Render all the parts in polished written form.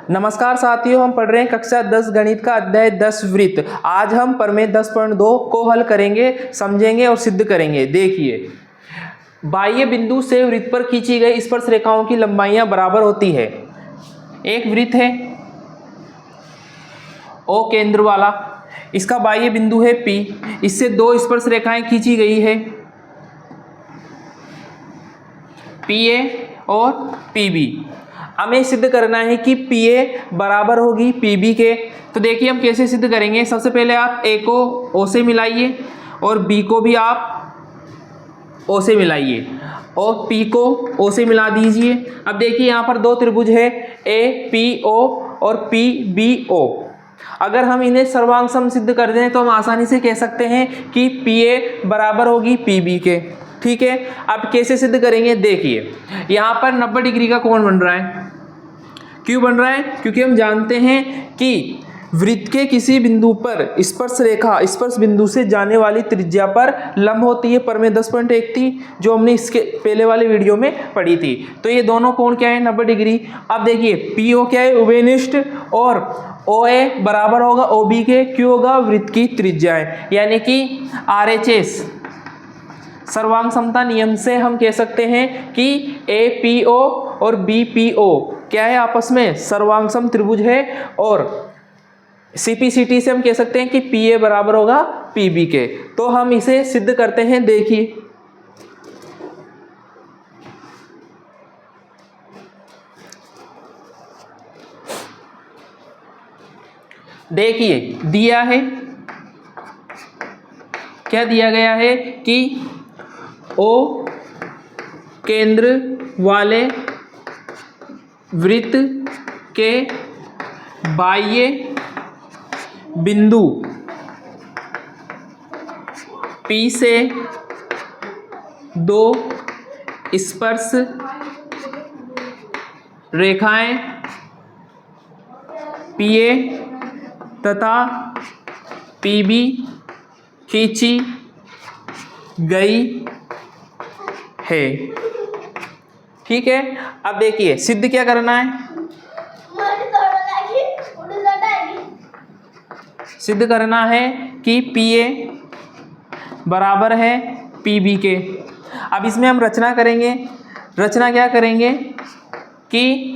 नमस्कार साथियों, हम पढ़ रहे हैं कक्षा 10 गणित का अध्याय 10 वृत्त। आज हम प्रमेय 10.2 को हल करेंगे, समझेंगे और सिद्ध करेंगे। देखिए, बाह्य बिंदु से वृत्त पर खींची गई स्पर्श रेखाओं की लंबाइयां बराबर होती है। एक वृत्त है ओ केंद्र वाला, इसका बाह्य बिंदु है P, इससे दो स्पर्श रेखाएं खींची गई है PA और PB। हमें सिद्ध करना है कि PA बराबर होगी PB के। तो देखिए हम कैसे सिद्ध करेंगे। सबसे पहले आप A को O से मिलाइए और B को भी आप O से मिलाइए और P को O से मिला दीजिए। अब देखिए यहाँ पर दो त्रिभुज है APO और PBO। अगर हम इन्हें सर्वांग सम सिद्ध कर दें तो हम आसानी से कह सकते हैं कि PA बराबर होगी PB के। ठीक है, अब कैसे सिद्ध करेंगे। देखिए यहाँ पर 90 डिग्री का कोण बन रहा है। क्यों बन रहा है? क्योंकि हम जानते हैं कि वृत्त के किसी बिंदु पर स्पर्श रेखा स्पर्श बिंदु से जाने वाली त्रिज्या पर लंब होती है। प्रमेय 10.1 थी जो हमने इसके पहले वाले वीडियो में पढ़ी थी। तो ये दोनों कोण क्या है? 90 डिग्री। अब देखिए PO क्या है? उभयनिष्ठ, और OA बराबर होगा OB के। क्यों होगा? वृत्त की त्रिज्या है, यानी कि RHS सर्वांग समता नियम से हम कह सकते हैं कि APO और BPO क्या है? आपस में सर्वांग सम त्रिभुज है। और CPCT से हम कह सकते हैं कि PA बराबर होगा PB के। तो हम इसे सिद्ध करते हैं। देखिए दिया है, क्या दिया गया है कि O केंद्र वाले वृत्त के बाह्य बिंदु P से दो स्पर्श रेखाएं PA तथा PB खींची गई है। ठीक है, अब देखिए सिद्ध क्या करना है। सिद्ध करना है कि PA बराबर है PB के। अब इसमें हम रचना करेंगे। रचना क्या करेंगे कि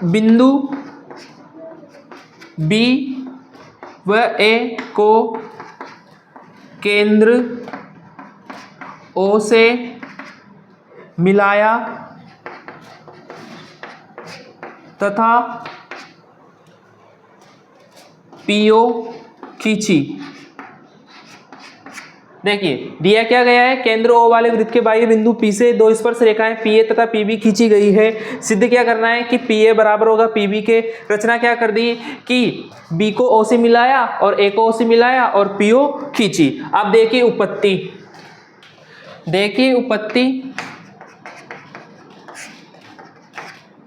बिंदु B व A को केंद्र O से मिलाया तथा PO खींची। देखिए दिया क्या गया है? केंद्र O वाले वृत्त के बाह्य बिंदु P से दो स्पर्श रेखाएं PA तथा PB खींची गई है। सिद्ध क्या करना है कि PA बराबर होगा PB के। रचना क्या कर दी कि B को O से मिलाया और A को O से मिलाया और PO खींची। अब देखिए उपपत्ति।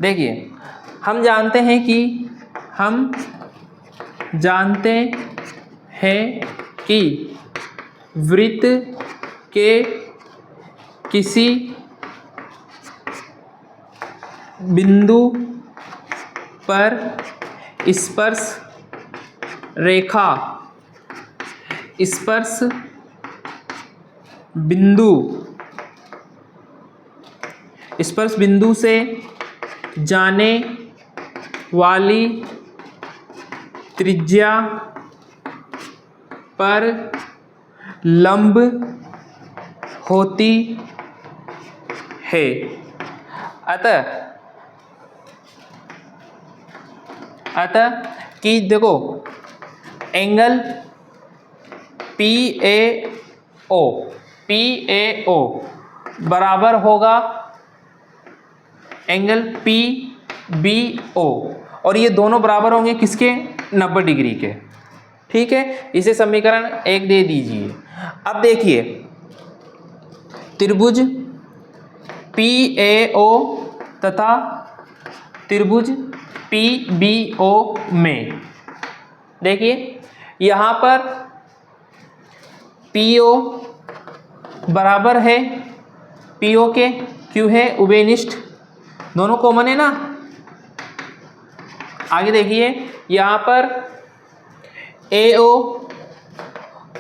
देखिए हम जानते हैं कि वृत्त के किसी बिंदु पर स्पर्श बिंदु से जाने वाली त्रिज्या पर लंब होती है। अतः कि देखो एंगल PAO बराबर होगा एंगल PBO, और ये दोनों बराबर होंगे किसके? 90 डिग्री के। ठीक है, इसे समीकरण 1 दे दीजिए। अब देखिए त्रिभुज PAO तथा त्रिभुज PBO में देखिए यहाँ पर PO बराबर है PO के, Q है उभयनिष्ठ, दोनों कॉमन है ना। आगे देखिए यहाँ पर AO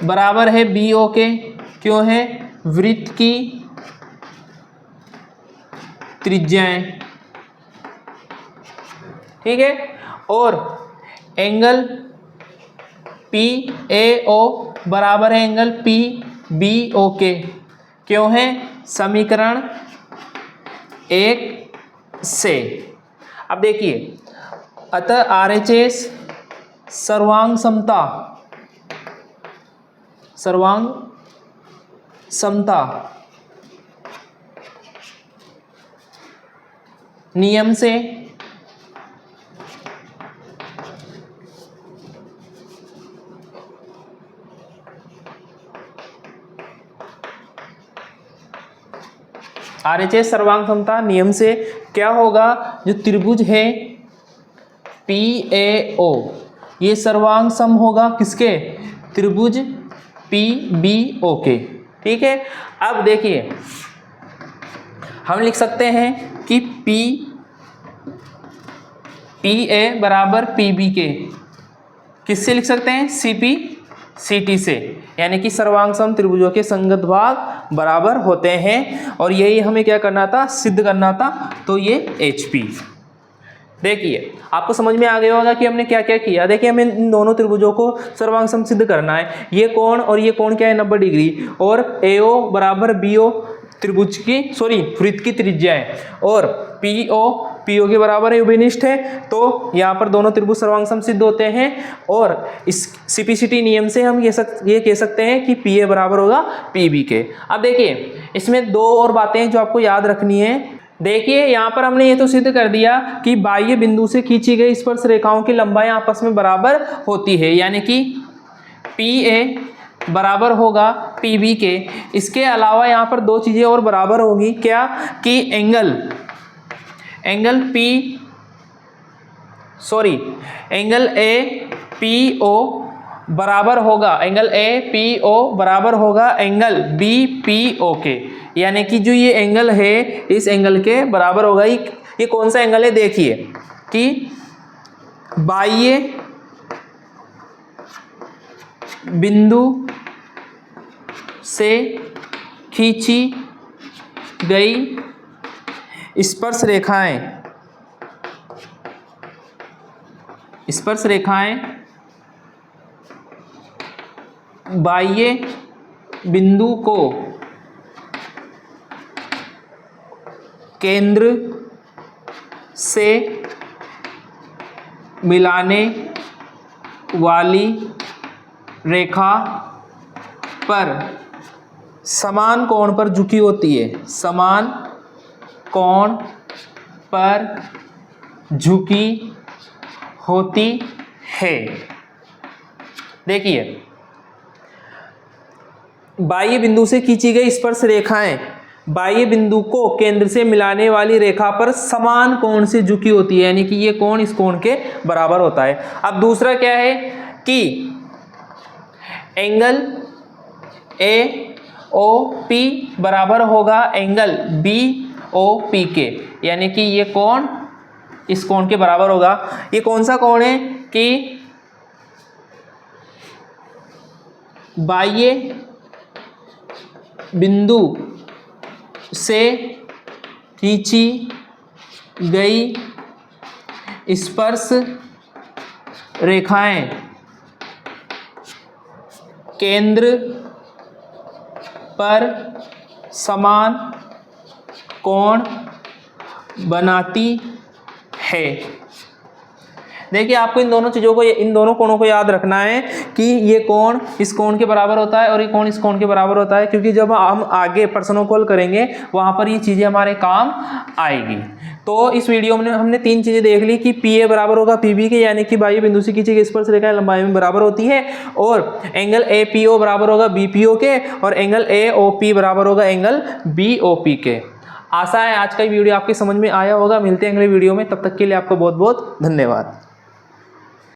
बराबर है BO के, क्यों है, वृत्त की त्रिज्याएं, ठीक है। और एंगल PAO बराबर है एंगल PBO के, क्यों है, समीकरण 1 से। अब देखिए, अतः RHS सर्वांग समता नियम से RHS सर्वांग समता नियम से क्या होगा, जो त्रिभुज है PAO ये सर्वांग सम होगा किसके, त्रिभुज PBO के, ठीक है। अब देखिए हम लिख सकते हैं कि PA बराबर PB के, किससे लिख सकते हैं, CP/CT से, यानी कि सर्वांग सम त्रिभुजों के संगत भाग बराबर होते हैं। और यही हमें क्या करना था, सिद्ध करना था। तो ये HP, देखिए आपको समझ में आ गया होगा कि हमने क्या क्या किया। देखिए हमें इन दोनों त्रिभुजों को सर्वांग सम सिद्ध करना है। ये कोण और ये कोण क्या है, 90 डिग्री, और AO बराबर BO त्रिभुज की वृत्त की त्रिज्या है, और PO के बराबर है, उभयनिष्ठ है। तो यहाँ पर दोनों त्रिभुज सर्वांग सम सिद्ध होते हैं। और इस CP/CT नियम से हम ये कह सकते हैं कि PA बराबर होगा PB के। अब देखिए इसमें दो और बातें जो आपको याद रखनी है। देखिए यहाँ पर हमने ये तो सिद्ध कर दिया कि बाह्य बिंदु से खींची गई स्पर्श रेखाओं की लंबाई आपस में बराबर होती है, यानी कि PA बराबर होगा PB के। इसके अलावा यहाँ पर दो चीज़ें और बराबर होगी, क्या, कि एंगल APO बराबर होगा, एंगल BPO के, यानी कि जो ये एंगल है इस एंगल के बराबर होगा। ये कौन सा एंगल है, देखिए कि बाह्य बिंदु से खींची गई स्पर्श रेखाएं बाह्य बिंदु को केंद्र से मिलाने वाली रेखा पर समान कोण पर झुकी होती है, समान कोण पर झुकी होती है। देखिए बाह्य बिंदु से खींची गई स्पर्श रेखाएं बाह्य बिंदु को केंद्र से मिलाने वाली रेखा पर समान कोण से झुकी होती है, यानी कि ये कोण इस कोण के बराबर होता है। अब दूसरा क्या है कि एंगल AOP बराबर होगा एंगल BOP के, यानी कि ये कोण इस कोण के बराबर होगा। ये कौन सा कोण है कि बाह्य बिंदु से खींची गई स्पर्श रेखाएं केंद्र पर समान कोण बनाती है। देखिए आपको इन दोनों कोणों को याद रखना है कि ये कोण इस कोण के बराबर होता है और ये कोण इस कोण के बराबर होता है, क्योंकि जब हम आगे प्रश्नों को हल करेंगे वहां पर ये चीजें हमारे काम आएगी। तो इस वीडियो में हमने तीन चीजें देख ली कि PA बराबर होगा PB के, यानी कि बाह्य बिंदु से खींची गई स्पर्श रेखाएं लंबाई में बराबर होती है, और एंगल APO बराबर होगा BPO के, और एंगल AOP बराबर होगा एंगल BOP के। आशा है आज का वीडियो आपके समझ में आया होगा। मिलते हैं अगले वीडियो में, तब तक के लिए आपको बहुत बहुत धन्यवाद।